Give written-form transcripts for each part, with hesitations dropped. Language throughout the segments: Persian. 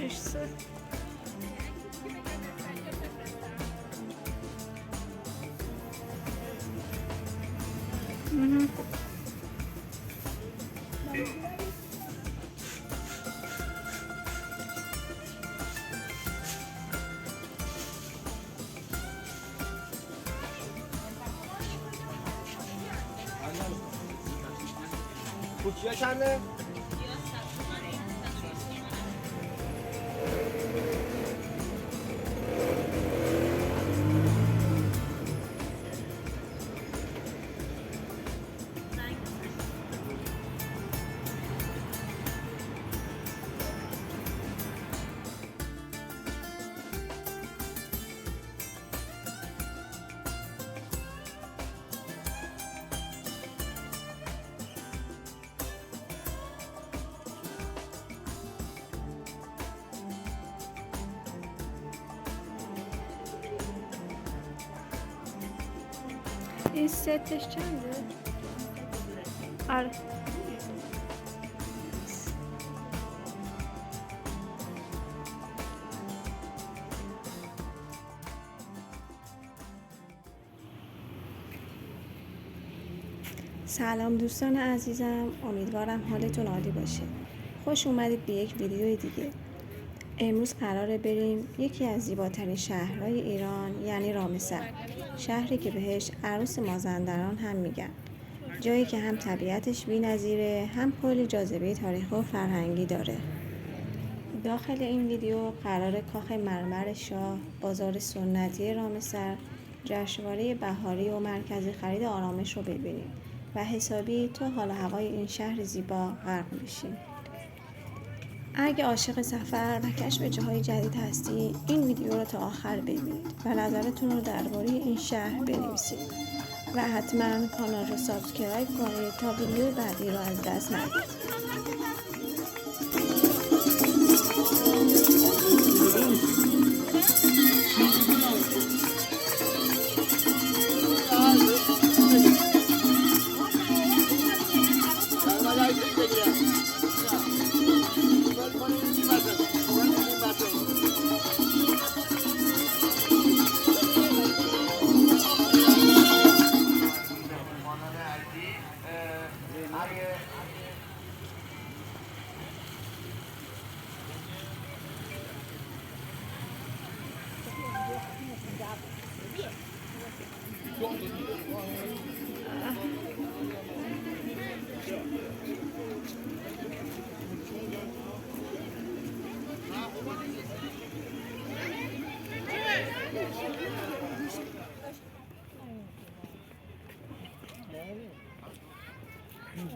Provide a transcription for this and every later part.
نوشته. کوچیه چنده؟ این ستش چنده؟ آره. سلام دوستان عزیزم، امیدوارم حالتون عالی باشه. خوش اومدید به یک ویدیو دیگه. امروز قراره بریم یکی از زیباترین شهرهای ایران یعنی رامسر، شهری که بهش عروس مازندران هم میگن، جایی که هم طبیعتش بی‌نظیره هم کلی جاذبه تاریخی و فرهنگی داره. داخل این ویدیو قراره کاخ مرمر شاه، بازار سنتی رامسر، جشنواره بهاری و مرکز خرید آرامش رو ببینیم و حسابی تو حال و هوای این شهر زیبا غرق بشیم. اگه عاشق سفر و کشف جاهای جدید هستی، این ویدیو رو تا آخر ببینید و نظرتون رو درباره این شهر بنویسید و حتما کانال رو سابسکرایب کنید تا ویدیو بعدی رو از دست ندید.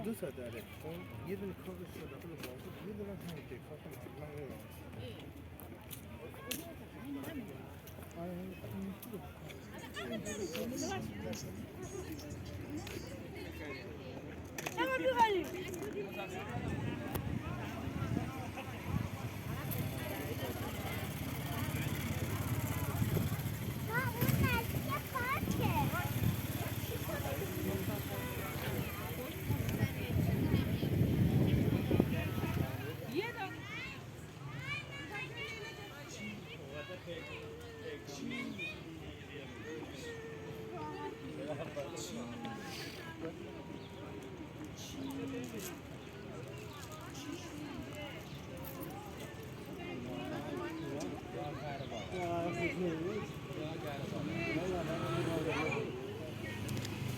دو تا داره. اون یه دونه کارش رو داخل بازار، یه دونه هم که کارت مطمئن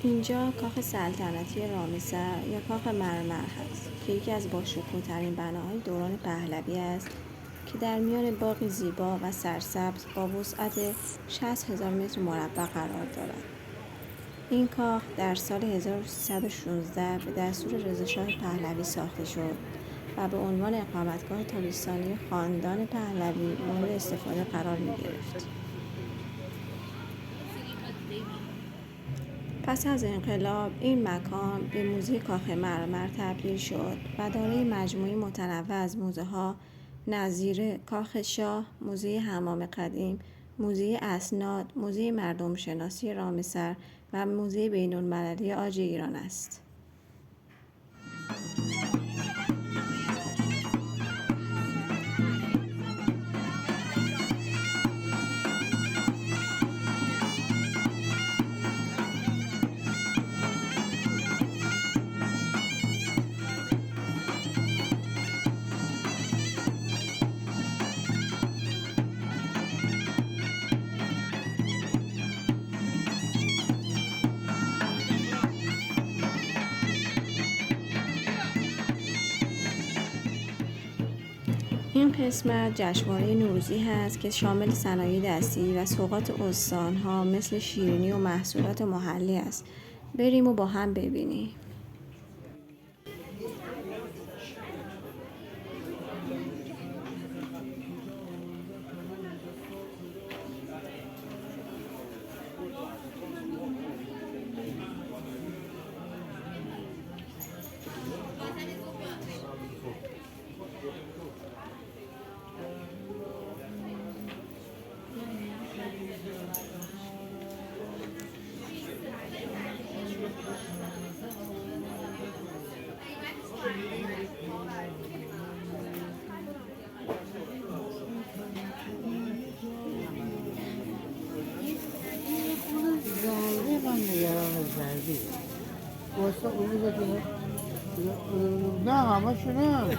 اینجا کاخ سلطنتی رامسر یا کاخ مرمر هست که یکی از باشکوه‌ترین بناهای دوران پهلوی است که در میان باغی زیبا و سرسبز با وسعت 60,000 متر مربع قرار دارد. این کاخ در سال 1316 به دستور رضاشاه پهلوی ساخته شد و به عنوان اقامتگاه تابستانی خاندان پهلوی مورد استفاده قرار می‌گرفت. پس از انقلاب این مکان به موزه کاخ مرمر تبدیل شد و دارای مجموعه متنوع از موزه‌ها نظیر کاخ شاه، موزه حمام قدیم، موزه اسناد، موزه مردم شناسی رامسر و موزه بین‌المللی عاج ایران است. این قسمت جشنواره نوروزی هست که شامل صنایع دستی و سوغات استان‌ها مثل شیرینی و محصولات محلی است. بریم و با هم ببینیم. واسه اونو بده نه همه شونه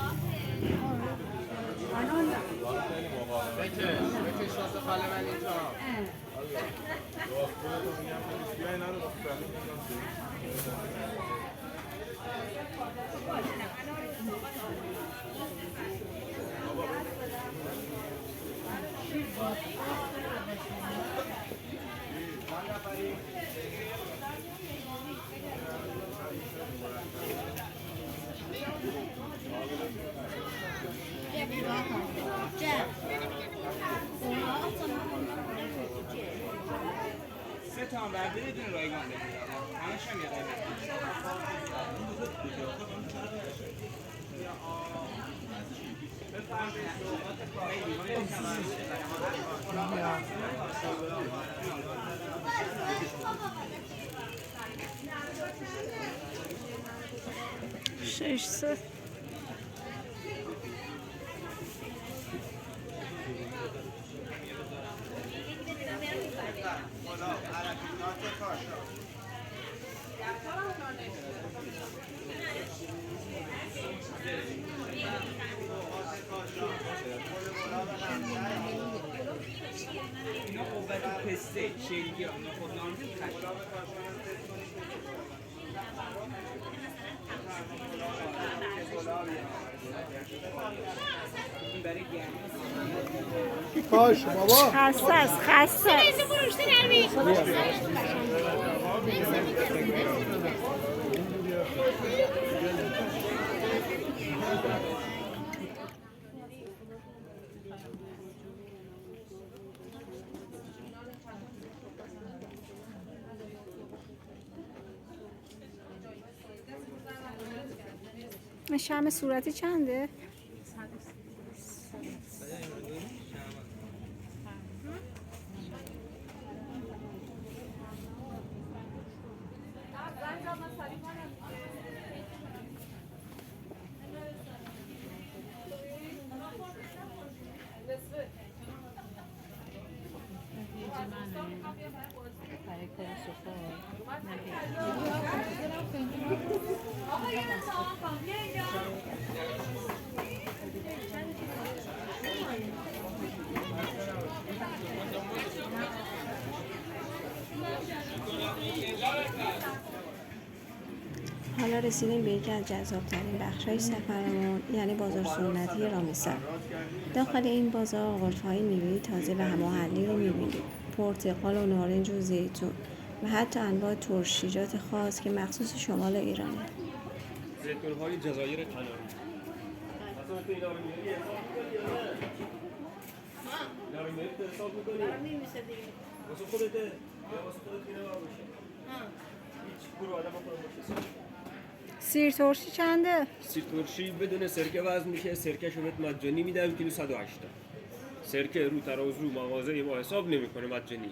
سه تا هم برده یه دونه رایگان بگیر همش هم یه قیمت شش اینا قوت پسته شیرگی هم نخود نارمزی این برای گرمی باشه بابا خسته است خسته است. شمع صورتی چنده؟ حالا رسیدیم به یکی از جذاب‌ترین بخش‌های سفرمون، یعنی بازار سنتی رامسر. داخل این بازار قلف‌های میوه‌ای تازه و محلی رو می‌بینید. پرتقال و نارنج و زیتون و حتی انواع ترشیجات خاص که مخصوص شمال ایرانه. زیتون‌های جزایر قناری. حساب می‌کنی؟ واسه خودته؟ یا واسه خودت میره باشه؟ هیچ برو آدم خودم سیر ترشی چنده؟ سیر ترشی بدون سرکه وزن میشه. سرکه‌شو بهت مجانی میدم کیلو 180. سرکه رو ترازو مغازه ما حساب نمیکنه مجانی.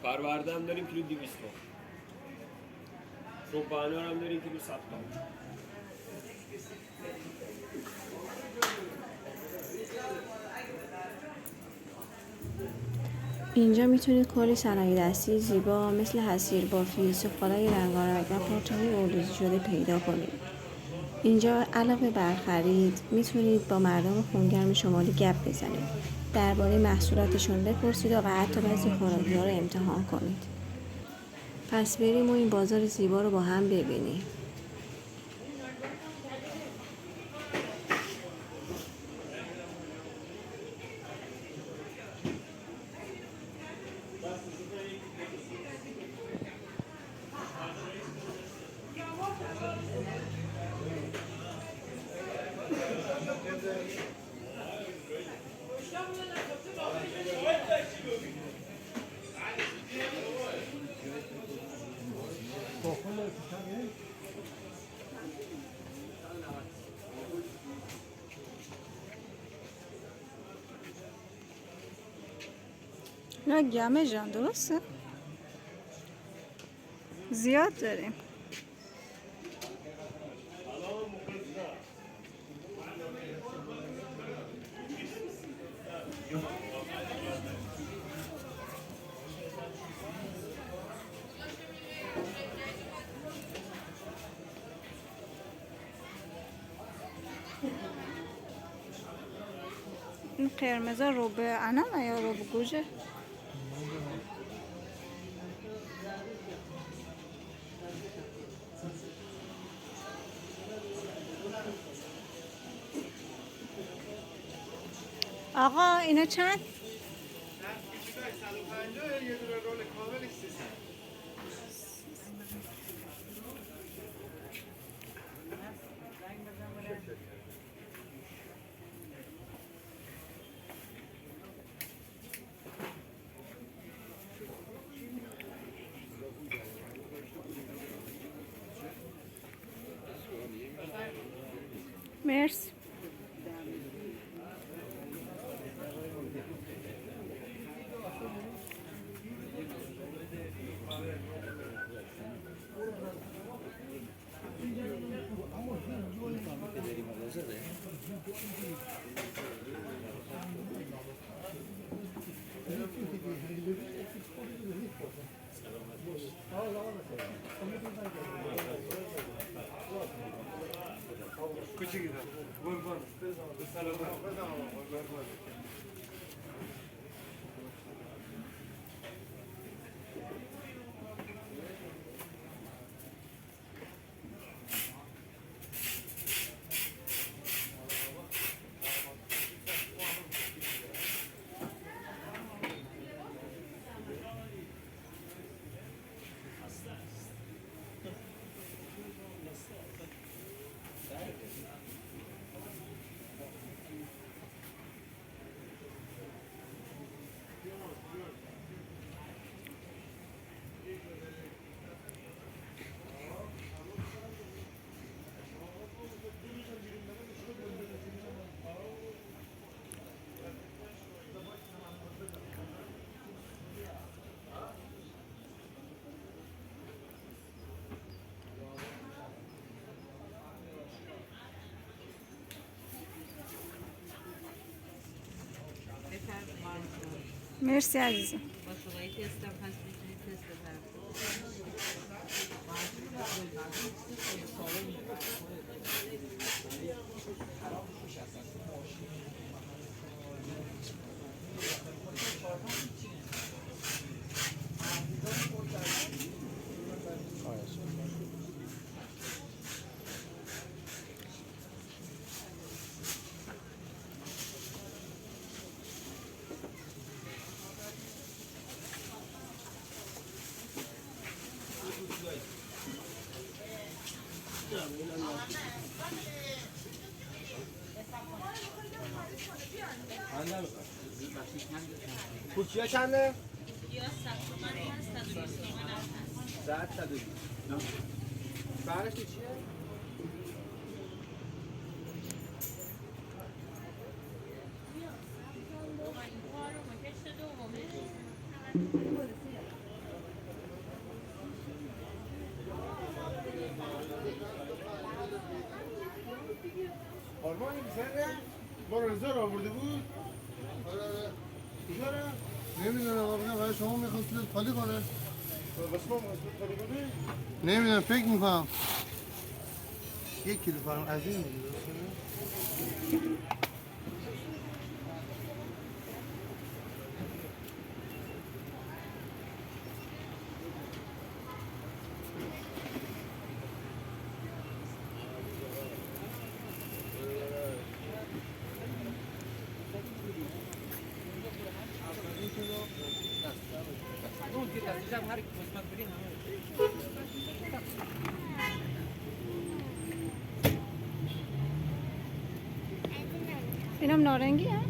پرورده هم داریم کیلو 200 تومن. صبحانه هم داریم کیلو 100 تومن. اینجا میتونید کلی صنایع دستی زیبا مثل حصیر بافی، سفالای رنگارنگ و پارچه‌های اردوزی شده پیدا کنید. اینجا علاوه بر خرید میتونید با مردم خونگرم شمالی گپ بزنید، درباره محصولاتشون بپرسید و حتی بعضی خوراکی‌ها رو امتحان کنید. پس بریم و این بازار زیبا رو با هم ببینیم. نه گمه جان درسته؟ زیاد داریم. این قرمزا رو به انم یا رو به گوجه؟ آقا اینا چند؟ یه دونه رول کاملش 300. مرسی. کوچیکی‌تر. قربان. سلام. مرسی عزیزم. با شمایی تستم هست میتونید تست کوکیا چنده؟ یا 100 تومن هست 120 تومن هست 100 120 فرقش چیه؟ آرمان این سره ما رضا رو آورده بود. کجا رفت؟ نمیدونم آقا برای شما میخواست خالی کنه. بس ما خالی کنه؟ نمیدونم فکر میکنم 1 کیلو فرم از این میگه اینم نارنگی هم؟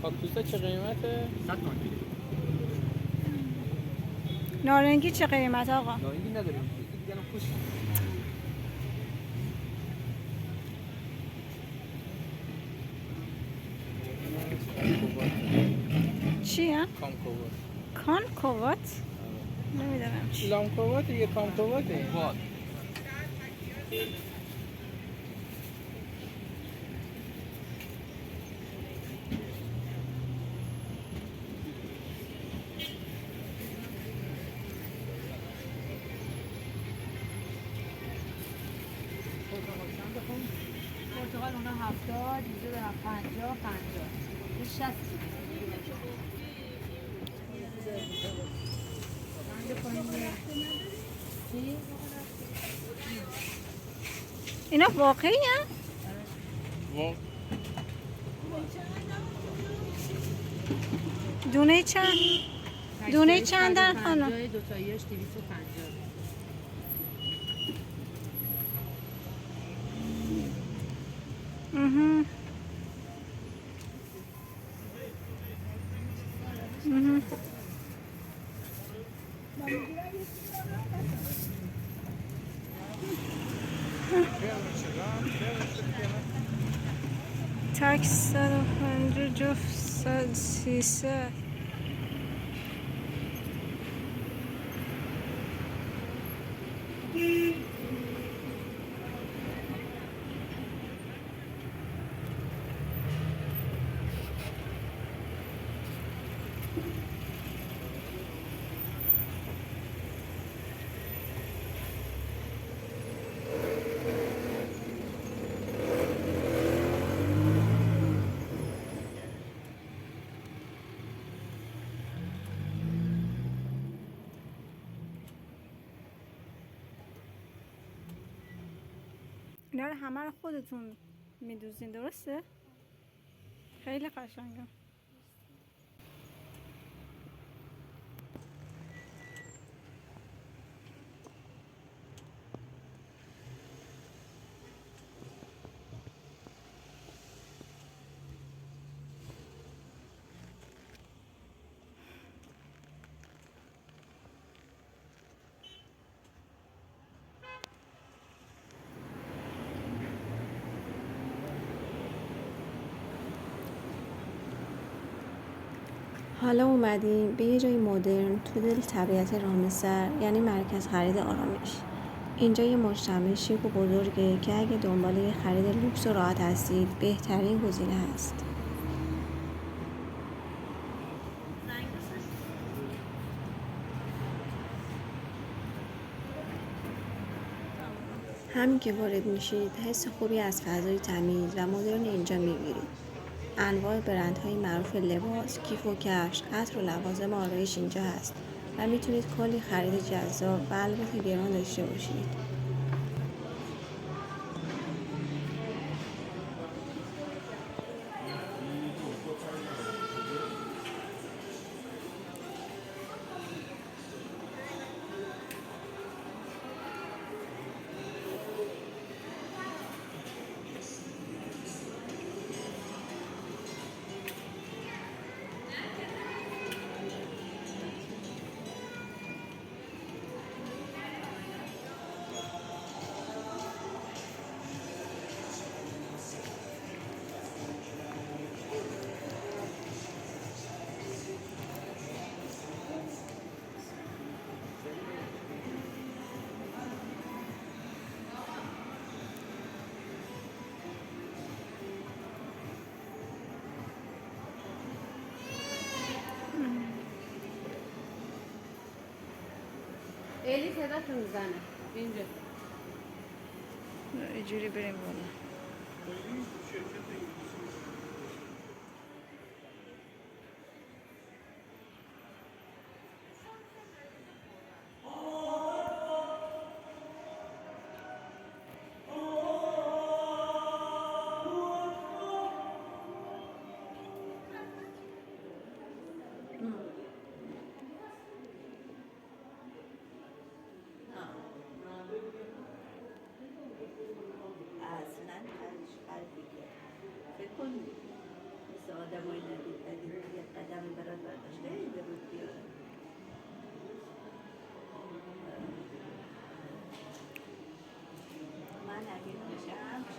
کاکتوسا چه قیمته؟ 100 تومن. نارنگی چه قیمت آقا؟ نارنگی نداریم. دیگه الان خوش. چیه؟ کامکوات. کانکوات؟ نمیدونم چی. لامکوات یا کامکوات؟ وات. پرتقال اونا 70 اینجا دارم 50 این 60 چی؟ اینا واقعی هم؟ وات. دونه چند؟ دونه چندن خانم؟ دو تاییش 250. مهم. مهم. تک 150 جفت 300. اینا رو همه رو خودتون میدوزین درسته؟ خیلی قشنگه. حالا اومدیم به یه جای مدرن تو دل طبیعت رامسر، یعنی مرکز خرید آرامش. اینجا یه مجتمع شیک و بزرگه که اگه دنبال یه خرید لوکس و راحت هستید بهترین گزینه هست. همین که وارد میشید حس خوبی از فضای تمیز و مدرن اینجا میگیرید. انواع برندهای معروف لباس، کیف و کفش، عطر و لوازم آرایش اینجا هست و میتونید کلی خرید جذاب و البته گران داشته باشید. خیلی صداتون میزنه اینجا. اینجوری بریم بالا. اصلا قلبی که فکر کن مثل آدم های ندید یه قدم برات برداشته به رود بیاره. من اگه بشم چند تا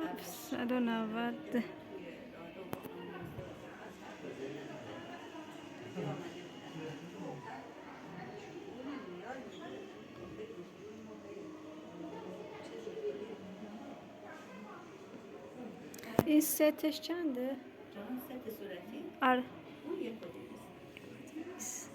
790. این ستش چنده؟ جان ست صورتی آره اون یک کدوم نیست.